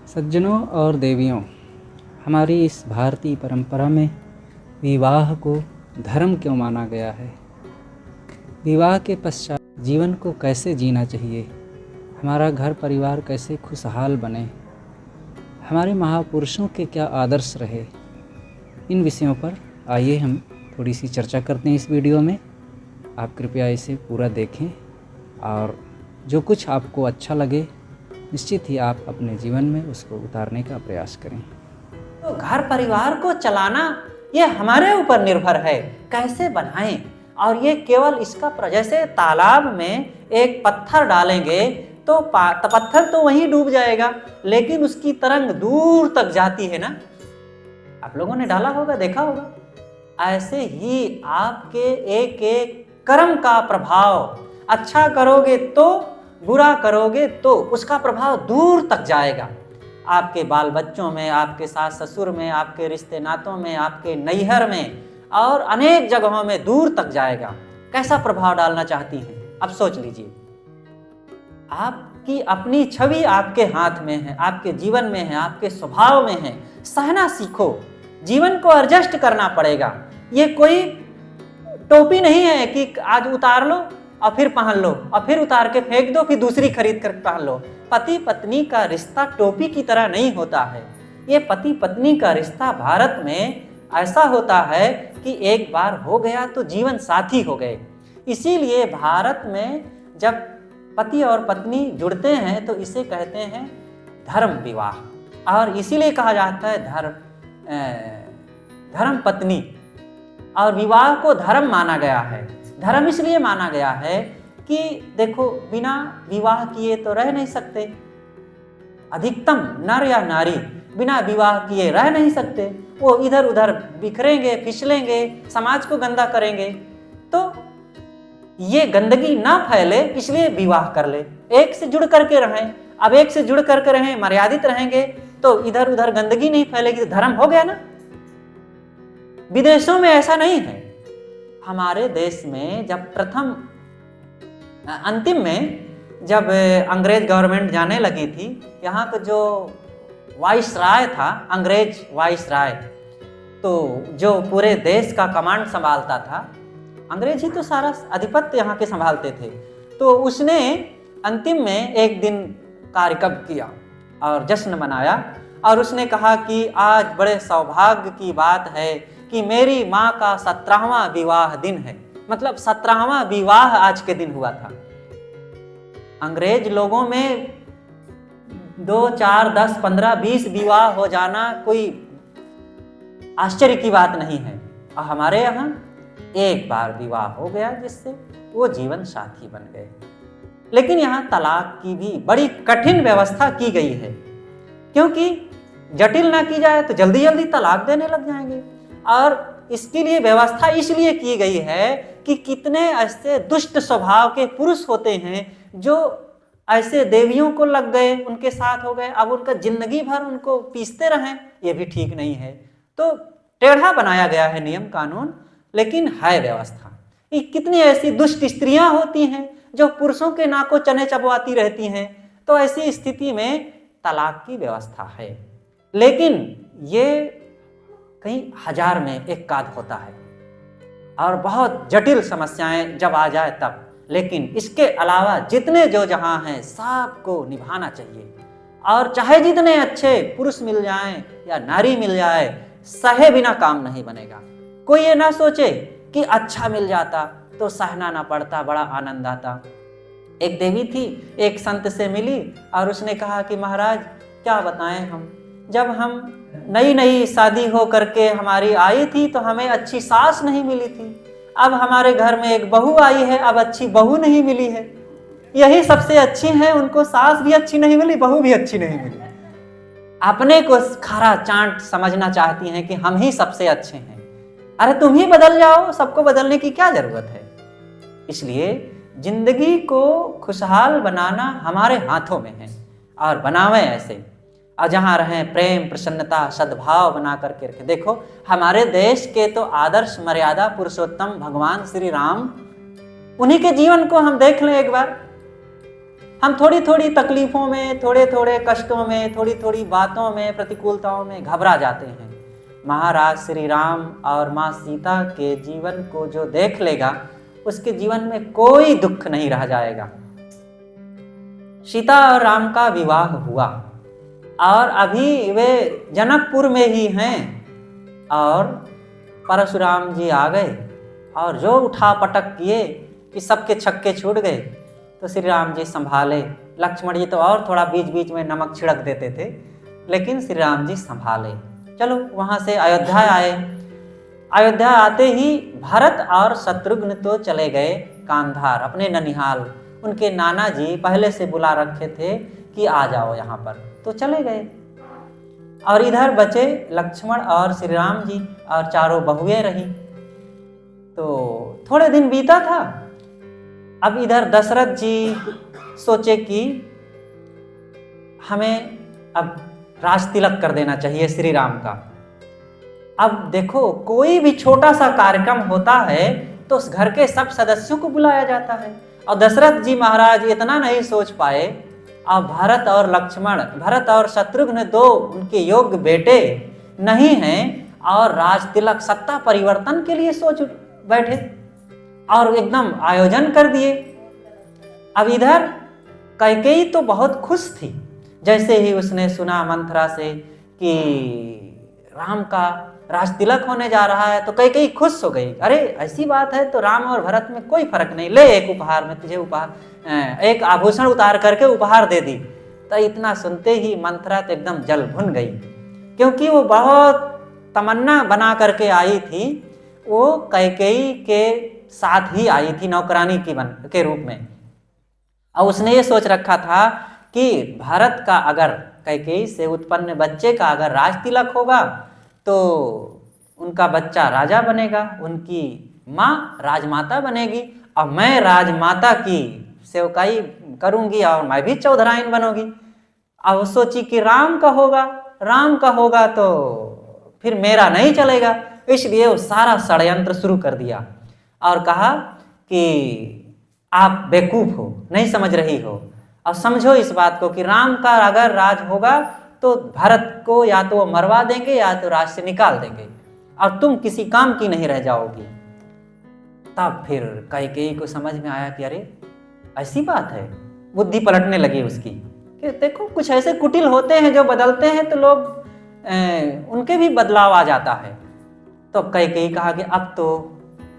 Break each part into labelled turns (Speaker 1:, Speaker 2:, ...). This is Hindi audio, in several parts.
Speaker 1: सज्जनों और देवियों, हमारी इस भारतीय परंपरा में विवाह को धर्म क्यों माना गया है? विवाह के पश्चात जीवन को कैसे जीना चाहिए? हमारा घर परिवार कैसे खुशहाल बने? हमारे महापुरुषों के क्या आदर्श रहे? इन विषयों पर आइए हम थोड़ी सी चर्चा करते हैं इस वीडियो में। आप कृपया इसे पूरा देखें और जो कुछ आपको अच्छा लगे निश्चित ही आप अपने जीवन में उसको उतारने का प्रयास करें।
Speaker 2: तो घर परिवार को चलाना ये हमारे ऊपर निर्भर है, कैसे बनाएं। और ये केवल इसका जैसे तालाब में एक पत्थर डालेंगे तो पत्थर तो वहीं डूब जाएगा, लेकिन उसकी तरंग दूर तक जाती है ना। आप लोगों ने डाला होगा, देखा होगा। ऐसे ही आपके एक एक कर्म का प्रभाव, अच्छा करोगे तो, बुरा करोगे तो उसका प्रभाव दूर तक जाएगा। आपके बाल बच्चों में, आपके सास ससुर में, आपके रिश्ते नातों में, आपके नैहर में और अनेक जगहों में दूर तक जाएगा। कैसा प्रभाव डालना चाहती हैं? अब सोच लीजिए। आपकी अपनी छवि आपके हाथ में है, आपके जीवन में है, आपके स्वभाव में है। सहना सीखो, जीवन को एडजस्ट करना पड़ेगा। ये कोई टोपी नहीं है कि आज उतार लो और फिर पहन लो और फिर उतार के फेंक दो, फिर दूसरी खरीद कर पहन लो। पति पत्नी का रिश्ता टोपी की तरह नहीं होता है। ये पति पत्नी का रिश्ता भारत में ऐसा होता है कि एक बार हो गया तो जीवन साथी हो गए। इसीलिए भारत में जब पति और पत्नी जुड़ते हैं तो इसे कहते हैं धर्म विवाह। और इसीलिए कहा जाता है धर्म पत्नी। और विवाह को धर्म माना गया है। धर्म इसलिए माना गया है कि देखो, बिना विवाह किए तो रह नहीं सकते। अधिकतम नर या नारी बिना विवाह किए रह नहीं सकते। वो इधर उधर बिखरेंगे, फिसलेंगे, समाज को गंदा करेंगे। तो ये गंदगी ना फैले इसलिए विवाह कर ले, एक से जुड़ करके रहें। अब एक से जुड़ करके रहें, मर्यादित रहेंगे तो इधर उधर गंदगी नहीं फैलेगी, धर्म हो गया ना। विदेशों में ऐसा नहीं है। हमारे देश में जब अंतिम में जब अंग्रेज गवर्नमेंट जाने लगी थी, यहाँ का जो वाइसराय था, अंग्रेज वाइसराय, तो जो पूरे देश का कमांड संभालता था, अंग्रेज ही तो सारा आधिपत्य यहाँ के संभालते थे। तो उसने अंतिम में एक दिन कार्यक्रम किया और जश्न मनाया और उसने कहा कि आज बड़े सौभाग्य की बात है कि मेरी माँ का 17वां विवाह दिन है। मतलब 17वां विवाह आज के दिन हुआ था। अंग्रेज लोगों में 2, 4, 10, 15, 20 विवाह हो जाना कोई आश्चर्य की बात नहीं है। और हमारे यहाँ एक बार विवाह हो गया जिससे वो जीवन साथी बन गए। लेकिन यहाँ तलाक की भी बड़ी कठिन व्यवस्था की गई है, क्योंकि जटिल ना की जाए तो जल्दी जल्दी तलाक देने लग जाएंगे। और इसके लिए व्यवस्था इसलिए की गई है कि कितने ऐसे दुष्ट स्वभाव के पुरुष होते हैं जो ऐसे देवियों को लग गए, उनके साथ हो गए, अब उनका जिंदगी भर उनको पीसते रहें, ये भी ठीक नहीं है। तो टेढ़ा बनाया गया है नियम कानून, लेकिन है व्यवस्था। कितनी ऐसी दुष्ट स्त्रियां होती हैं जो पुरुषों के नाकों चने चबवाती रहती हैं। तो ऐसी स्थिति में तलाक की व्यवस्था है, लेकिन ये कहीं 1000 में एक आध होता है और बहुत जटिल समस्याएं जब आ जाए तब। लेकिन इसके अलावा जितने जो जहां हैं सबको निभाना चाहिए। और चाहे जितने अच्छे पुरुष मिल जाएं या नारी मिल जाए, सहे बिना काम नहीं बनेगा। कोई ये ना सोचे कि अच्छा मिल जाता तो सहना ना पड़ता, बड़ा आनंद आता। एक देवी थी, एक संत से मिली और उसने कहा कि महाराज क्या बताएं, हम जब हम नई नई शादी हो करके हमारी आई थी तो हमें अच्छी सास नहीं मिली थी। अब हमारे घर में एक बहू आई है, अब अच्छी बहू नहीं मिली है। यही सबसे अच्छी हैं, उनको सास भी अच्छी नहीं मिली, बहू भी अच्छी नहीं मिली। अपने को खारा चांट समझना चाहती हैं कि हम ही सबसे अच्छे हैं। अरे तुम ही बदल जाओ, सबको बदलने की क्या जरूरत है। इसलिए जिंदगी को खुशहाल बनाना हमारे हाथों में है और बनावे ऐसे, और जहाँ रहें प्रेम, प्रसन्नता, सद्भाव बना करके रखें। देखो, हमारे देश के तो आदर्श मर्यादा पुरुषोत्तम भगवान श्री राम, उन्हीं के जीवन को हम देख लें एक बार। हम थोड़ी थोड़ी तकलीफ़ों में, थोड़े थोड़े कष्टों में, थोड़ी थोड़ी बातों में, प्रतिकूलताओं में घबरा जाते हैं। महाराज श्री राम और माँ सीता के जीवन को जो देख लेगा, उसके जीवन में कोई दुख नहीं रह जाएगा। सीता और राम का विवाह हुआ और अभी वे जनकपुर में ही हैं और परशुराम जी आ गए और जो उठा पटक किए कि सबके छक्के छूट गए। तो श्री राम जी संभाले, लक्ष्मण जी तो और थोड़ा बीच बीच में नमक छिड़क देते थे, लेकिन श्री राम जी संभाले। चलो वहाँ से अयोध्या आए। अयोध्या आते ही भरत और शत्रुघ्न तो चले गए गांधार, अपने ननिहाल। उनके नाना जी पहले से बुला रखे थे कि आ जाओ यहाँ पर, तो चले गए। और इधर बचे लक्ष्मण और श्री राम जी और चारों बहुएं रही। तो थोड़े दिन बीता था। अब इधर दशरथ जी सोचे कि हमें अब राज तिलक कर देना चाहिए श्री राम का। अब देखो, कोई भी छोटा सा कार्यक्रम होता है तो उस घर के सब सदस्यों को बुलाया जाता है। और दशरथ जी महाराज इतना नहीं सोच पाए। अब भरत और लक्ष्मण, भरत और शत्रुघ्न दो उनके योग्य बेटे नहीं हैं और राज तिलक सत्ता परिवर्तन के लिए सोच बैठे और एकदम आयोजन कर दिए। अब इधर कैकेयी तो बहुत खुश थी। जैसे ही उसने सुना मंथरा से कि राम का राज तिलक होने जा रहा है तो कैकेयी खुश हो गई। अरे ऐसी बात है तो राम और भरत में कोई फर्क नहीं, ले एक उपहार में तुझे एक आभूषण उतार करके उपहार दे दी। तो इतना सुनते ही मंथरा तो एकदम जल भुन गई, क्योंकि वो बहुत तमन्ना बना करके आई थी। वो कैकेयी के साथ ही आई थी नौकरानी के रूप में। और उसने ये सोच रखा था कि भरत का अगर कैकेयी से उत्पन्न बच्चे का अगर राज तिलक होगा तो उनका बच्चा राजा बनेगा, उनकी माँ राजमाता बनेगी और मैं राजमाता की सेवकाई करूंगी और मैं भी चौधराइन बनूंगी। अब सोची कि राम का होगा तो फिर मेरा नहीं चलेगा। इसलिए वो सारा षड्यंत्र शुरू कर दिया और कहा कि आप बेवकूफ हो, नहीं समझ रही हो। अब समझो इस बात को कि राम का अगर राज होगा तो भरत को या तो वो मरवा देंगे या तो राज से निकाल देंगे और तुम किसी काम की नहीं रह जाओगी। तब फिर कैकेयी को समझ में आया कि अरे ऐसी बात है। बुद्धि पलटने लगी उसकी कि देखो, कुछ ऐसे कुटिल होते हैं जो बदलते हैं तो लोग उनके भी बदलाव आ जाता है। तो कैकेयी कहा कि अब तो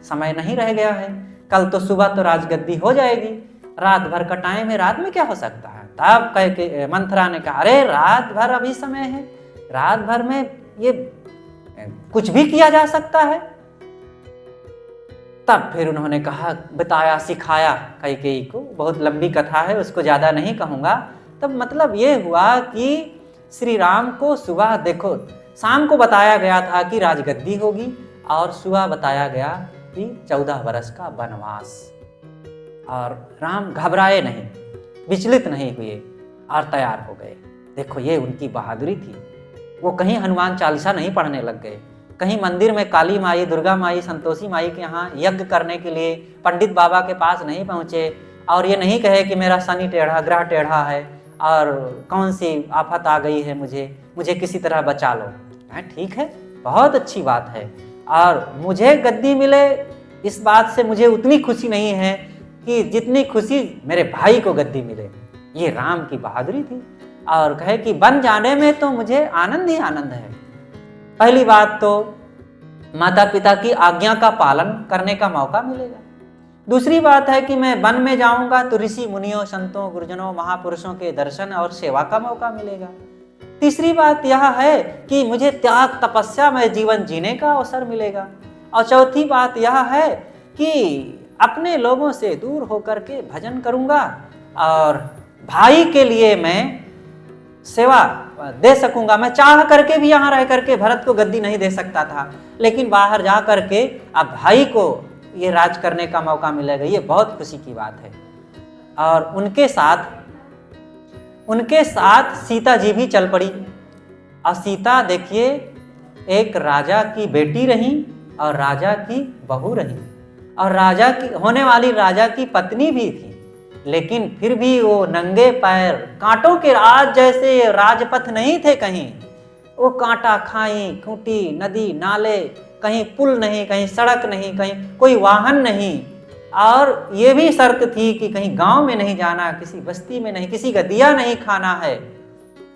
Speaker 2: समय नहीं रह गया है, कल तो सुबह तो राजगद्दी हो जाएगी, रात भर का टाइम है, रात में क्या हो सकता है। तब कैकेयी मंथरा ने कहा अरे रात भर अभी समय है, रात भर में ये कुछ भी किया जा सकता है। तब फिर उन्होंने कहा, बताया, सिखाया कैकेयी को। बहुत लंबी कथा है, उसको ज़्यादा नहीं कहूँगा। तब मतलब ये हुआ कि श्री राम को सुबह देखो, शाम को बताया गया था कि राजगद्दी होगी और सुबह बताया गया कि 14 वर्ष का वनवास। और राम घबराए नहीं, विचलित नहीं हुए और तैयार हो गए। देखो ये उनकी बहादुरी थी। वो कहीं हनुमान चालीसा नहीं पढ़ने लग गए, कहीं मंदिर में काली माई, दुर्गा माई, संतोषी माई के यहाँ यज्ञ करने के लिए पंडित बाबा के पास नहीं पहुँचे और ये नहीं कहे कि मेरा शनि टेढ़ा, ग्रह टेढ़ा है और कौन सी आफत आ गई है, मुझे किसी तरह बचा लो। ठीक है, बहुत अच्छी बात है और मुझे गद्दी मिले इस बात से मुझे उतनी खुशी नहीं है कि जितनी खुशी मेरे भाई को गद्दी मिले। ये राम की बहादुरी थी। और कहे कि बन जाने में तो मुझे आनंद ही आनंद है। पहली बात तो माता पिता की आज्ञा का पालन करने का मौका मिलेगा। दूसरी बात है कि मैं वन में जाऊंगा तो ऋषि मुनियों, संतों, गुरुजनों, महापुरुषों के दर्शन और सेवा का मौका मिलेगा। तीसरी बात यह है कि मुझे त्याग तपस्या में जीवन जीने का अवसर मिलेगा। और चौथी बात यह है कि अपने लोगों से दूर होकर के भजन करूंगा और भाई के लिए मैं सेवा दे सकूंगा। मैं चाह करके भी यहाँ रह करके भरत को गद्दी नहीं दे सकता था, लेकिन बाहर जा करके अब भाई को ये राज करने का मौका मिलेगा। ये बहुत खुशी की बात है। और उनके साथ सीता जी भी चल पड़ी। और सीता देखिए, एक राजा की बेटी रही और राजा की बहू रही और राजा की होने वाली राजा की पत्नी भी थी। लेकिन फिर भी वो नंगे पैर, कांटों के राज जैसे राजपथ नहीं थे कहीं। वो कांटा खाई खूंटी नदी नाले, कहीं पुल नहीं, कहीं सड़क नहीं, कहीं कोई वाहन नहीं। और ये भी शर्त थी कि कहीं गांव में नहीं जाना, किसी बस्ती में नहीं, किसी का दिया नहीं खाना है,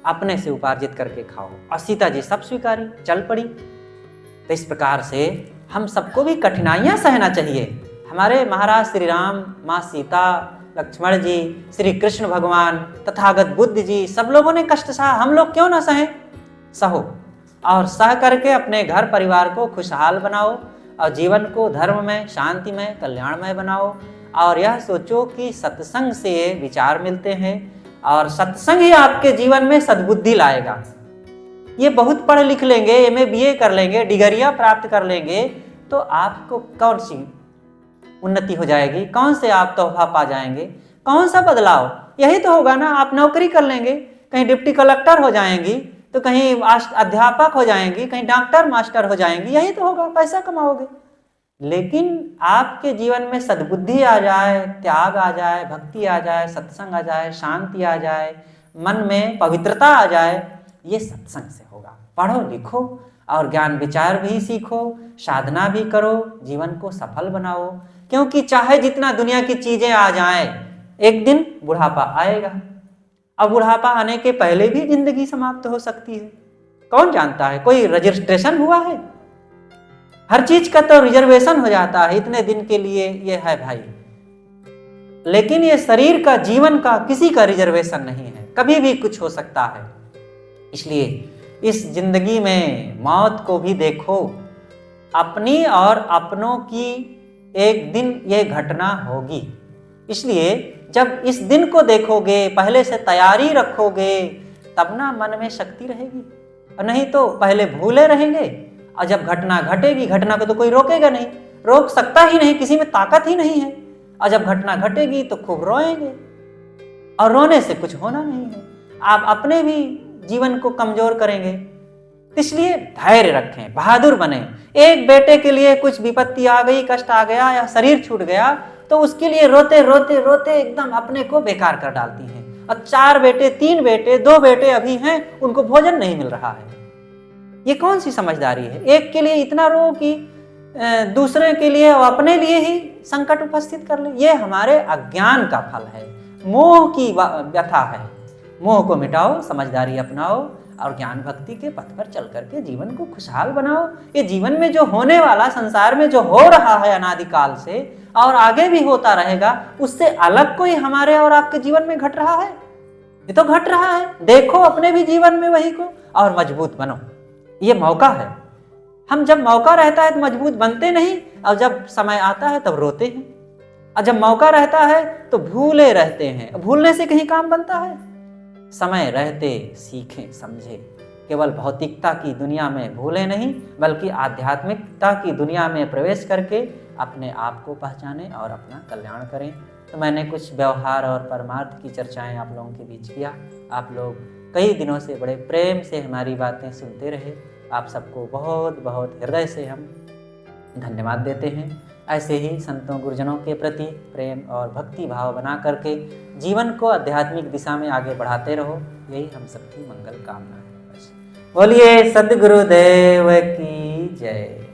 Speaker 2: अपने से उपार्जित करके खाओ। और सीता जी सब स्वीकारी, चल पड़ी। तो इस प्रकार से हम सबको भी कठिनाइयां सहना चाहिए। हमारे महाराज श्री राम, माँ सीता, लक्ष्मण जी, श्री कृष्ण भगवान, तथागत बुद्ध जी, सब लोगों ने कष्ट सहा, हम लोग क्यों ना सहें? सहो और सह करके अपने घर परिवार को खुशहाल बनाओ और जीवन को धर्ममय, शांतिमय, कल्याणमय बनाओ। और यह सोचो कि सत्संग से विचार मिलते हैं और सत्संग ही आपके जीवन में सद्बुद्धि लाएगा। ये बहुत पढ़ लिख लेंगे, MA BA कर लेंगे, डिग्रियां प्राप्त कर लेंगे, तो आपको कौन सी उन्नति हो जाएगी? कौन से आप तोहफा पा जाएंगे? कौन सा बदलाव? यही तो होगा ना। आप नौकरी कर लेंगे, कहीं डिप्टी कलेक्टर हो जाएंगी, तो कहीं अध्यापक हो जाएंगी, कहीं डॉक्टर मास्टर हो जाएंगी, यही तो होगा, पैसा कमाओगे। लेकिन आपके जीवन में सद्बुद्धि आ जाए, त्याग आ जाए, भक्ति आ जाए, सत्संग आ जाए, शांति आ जाए, मन में पवित्रता आ जाए, ये सत्संग से होगा। पढ़ो लिखो और ज्ञान विचार भी सीखो, साधना भी करो, जीवन को सफल बनाओ। क्योंकि चाहे जितना दुनिया की चीजें आ जाएं, एक दिन बुढ़ापा आएगा। अब बुढ़ापा आने के पहले भी जिंदगी समाप्त हो सकती है, कौन जानता है? कोई रजिस्ट्रेशन हुआ है? हर चीज का तो रिजर्वेशन हो जाता है, इतने दिन के लिए ये है भाई। लेकिन ये शरीर का, जीवन का किसी का रिजर्वेशन नहीं है, कभी भी कुछ हो सकता है। इसलिए इस जिंदगी में मौत को भी देखो, अपनी और अपनों की एक दिन ये घटना होगी। इसलिए जब इस दिन को देखोगे, पहले से तैयारी रखोगे, तब ना मन में शक्ति रहेगी। और नहीं तो पहले भूले रहेंगे, और जब घटना घटेगी, घटना को तो कोई रोकेगा नहीं, रोक सकता ही नहीं, किसी में ताकत ही नहीं है। और जब घटना घटेगी तो खूब रोएंगे, और रोने से कुछ होना नहीं है, आप अपने भी जीवन को कमजोर करेंगे। इसलिए धैर्य रखें, बहादुर बने। एक बेटे के लिए कुछ विपत्ति आ गई, कष्ट आ गया या शरीर छूट गया, तो उसके लिए रोते रोते रोते एकदम अपने को बेकार कर डालती हैं। और 4 बेटे, 3 बेटे, 2 बेटे अभी हैं, उनको भोजन नहीं मिल रहा है। ये कौन सी समझदारी है? एक के लिए इतना रो कि दूसरे के लिए और अपने लिए ही संकट उपस्थित कर ले। ये हमारे अज्ञान का फल है, मोह की व्यथा है। मोह को मिटाओ, समझदारी अपनाओ और ज्ञान भक्ति के पथ पर चल करके जीवन को खुशहाल बनाओ। ये जीवन में जो होने वाला, संसार में जो हो रहा है अनादिकाल से और आगे भी होता रहेगा, उससे अलग कोई हमारे और आपके जीवन में घट रहा है? ये तो घट रहा है। देखो अपने भी जीवन में वही को और मजबूत बनो। ये मौका है। हम जब मौका रहता है तो मजबूत बनते नहीं, और जब समय आता है तब रोते हैं। और जब मौका रहता है तो भूले रहते हैं। भूलने से कहीं काम बनता है? समय रहते सीखें, समझे। केवल भौतिकता की दुनिया में भूले नहीं, बल्कि आध्यात्मिकता की दुनिया में प्रवेश करके अपने आप को पहचाने और अपना कल्याण करें। तो मैंने कुछ व्यवहार और परमार्थ की चर्चाएं आप लोगों के बीच किया। आप लोग कई दिनों से बड़े प्रेम से हमारी बातें सुनते रहे। आप सबको बहुत बहुत हृदय से हम धन्यवाद देते हैं। ऐसे ही संतों गुरुजनों के प्रति प्रेम और भक्ति भाव बना करके जीवन को आध्यात्मिक दिशा में आगे बढ़ाते रहो, यही हम सबकी मंगल कामना है। बोलिए सद्गुरुदेव की जय।